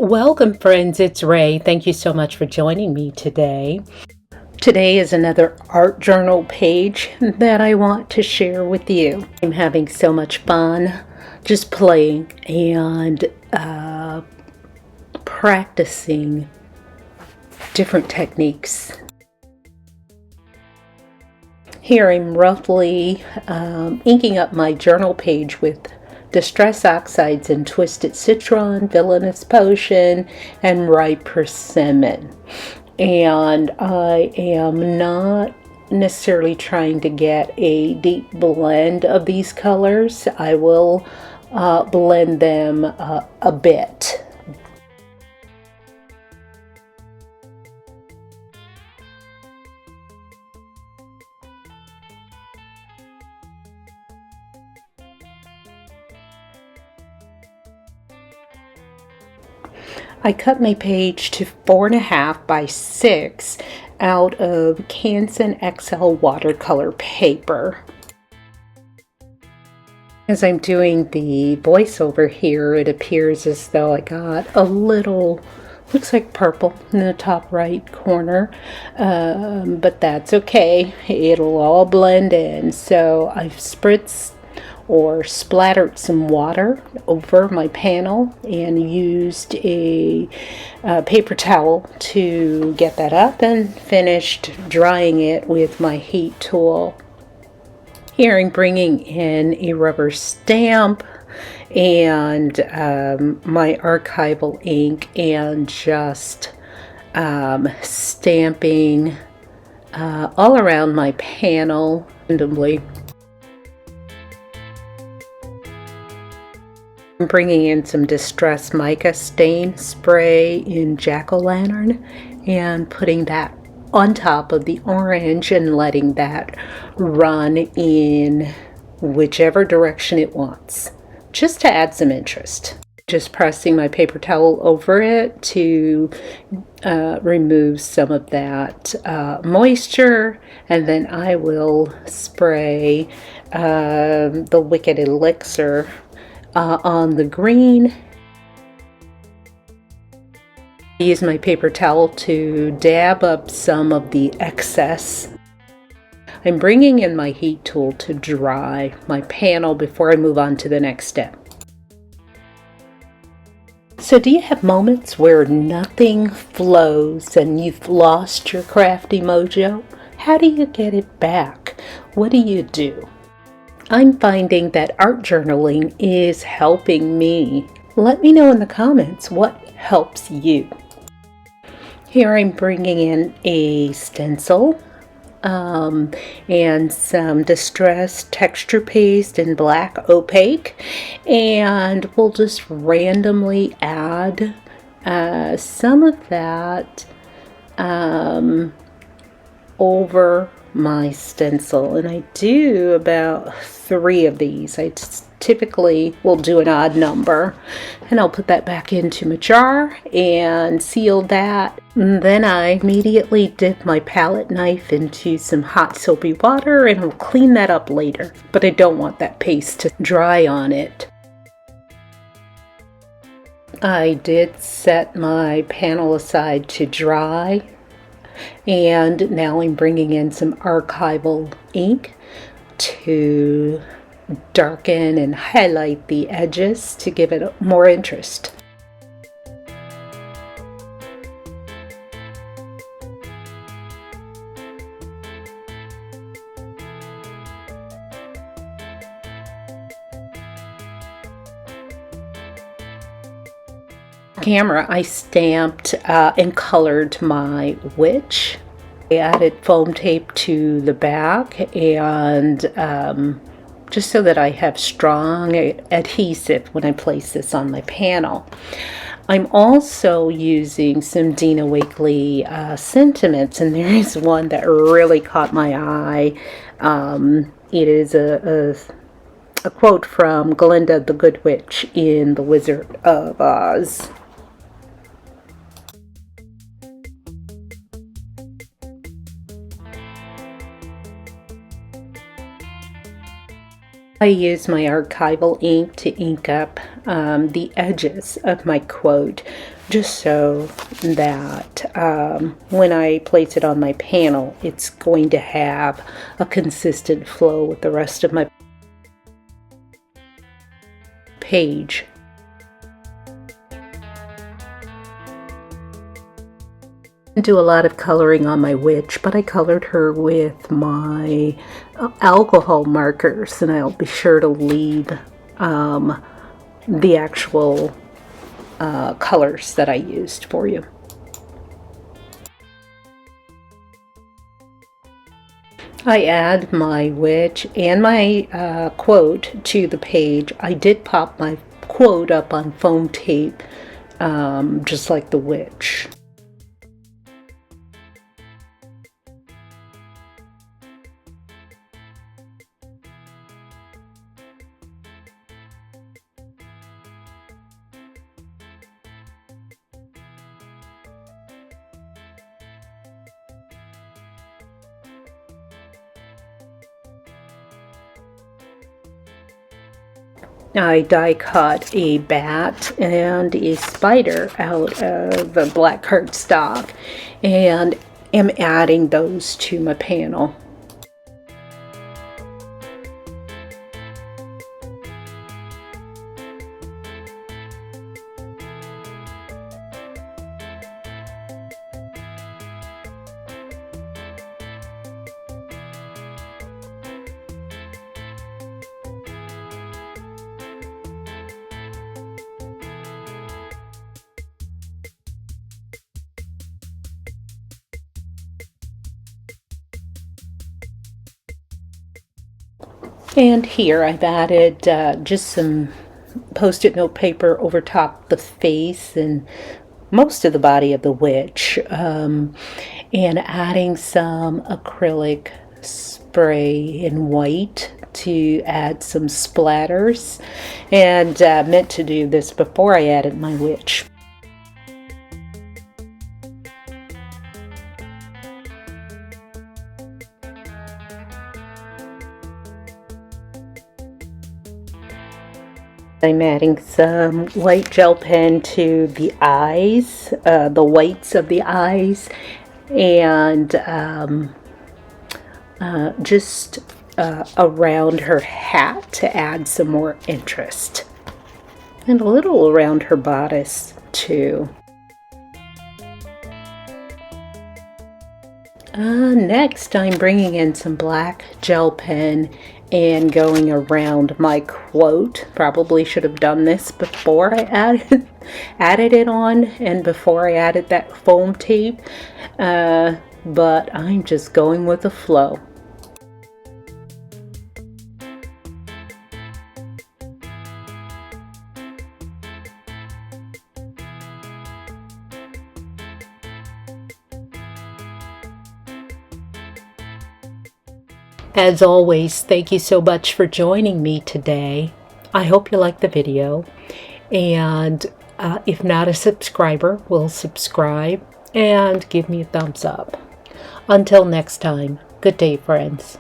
Welcome, friends. It's Ray. Thank you so much for joining me today. Today is another art journal page that I want to share with you. I'm having so much fun just playing and practicing different techniques. Here I'm roughly inking up my journal page with Distress Oxides and Twisted Citron, Villainous Potion, and Ripe Persimmon. And I am not necessarily trying to get a deep blend of these colors. I will blend them a bit. I cut my page to 4.5 by 6 out of Canson XL watercolor paper. As I'm doing the voiceover here, it appears as though I got a little, looks like purple in the top right corner, but that's okay. It'll all blend in. So I've spritzed or splattered some water over my panel and used a paper towel to get that up and finished drying it with my heat tool. Here I'm bringing in a rubber stamp and my archival ink and just stamping all around my panel randomly. I'm bringing in some Distress Mica Stain Spray in Jack-o'-lantern and putting that on top of the orange and letting that run in whichever direction it wants, just to add some interest. Just pressing my paper towel over it to remove some of that moisture, and then I will spray the Wicked Elixir on the green. I use my paper towel to dab up some of the excess. I'm bringing in my heat tool to dry my panel before I move on to the next step. So do you have moments where nothing flows and you've lost your crafty mojo? How do you get it back? What do you do? I'm finding that art journaling is helping me. Let me know in the comments what helps you. Here I'm bringing in a stencil and some distressed texture paste in black opaque, and we'll just randomly add some of that over my stencil, and I do about 3 of these. I typically will do an odd number, and I'll put that back into my jar and seal that. And then I immediately dip my palette knife into some hot soapy water and I'll clean that up later, but I don't want that paste to dry on it. I did set my panel aside to dry, and now I'm bringing in some archival ink to darken and highlight the edges to give it more interest. Camera, I stamped and colored my witch. I added foam tape to the back, and just so that I have strong adhesive when I place this on my panel. I'm also using some Dina Wakley sentiments, and there is one that really caught my eye. It is a quote from Glinda the Good Witch in The Wizard of Oz. I use my archival ink to ink up the edges of my quote, just so that when I place it on my panel, it's going to have a consistent flow with the rest of my page. Do a lot of coloring on my witch, but I colored her with my alcohol markers, and I'll be sure to leave the actual colors that I used for you. I add my witch and my quote to the page. I did pop my quote up on foam tape, just like the witch. I die cut a bat and a spider out of the black cardstock and am adding those to my panel. And here I've added just some post-it note paper over top the face and most of the body of the witch, and adding some acrylic spray in white to add some splatters, and meant to do this before I added my witch. I'm adding some white gel pen to the eyes, the whites of the eyes, and just around her hat to add some more interest. And a little around her bodice too. Next, I'm bringing in some black gel pen and going around my quote. Probably should have done this before I added it on and before I added that foam tape, but I'm just going with the flow. As always, thank you so much for joining me today. I hope you liked the video, and if not a subscriber, will subscribe and give me a thumbs up. Until next time, good day, friends.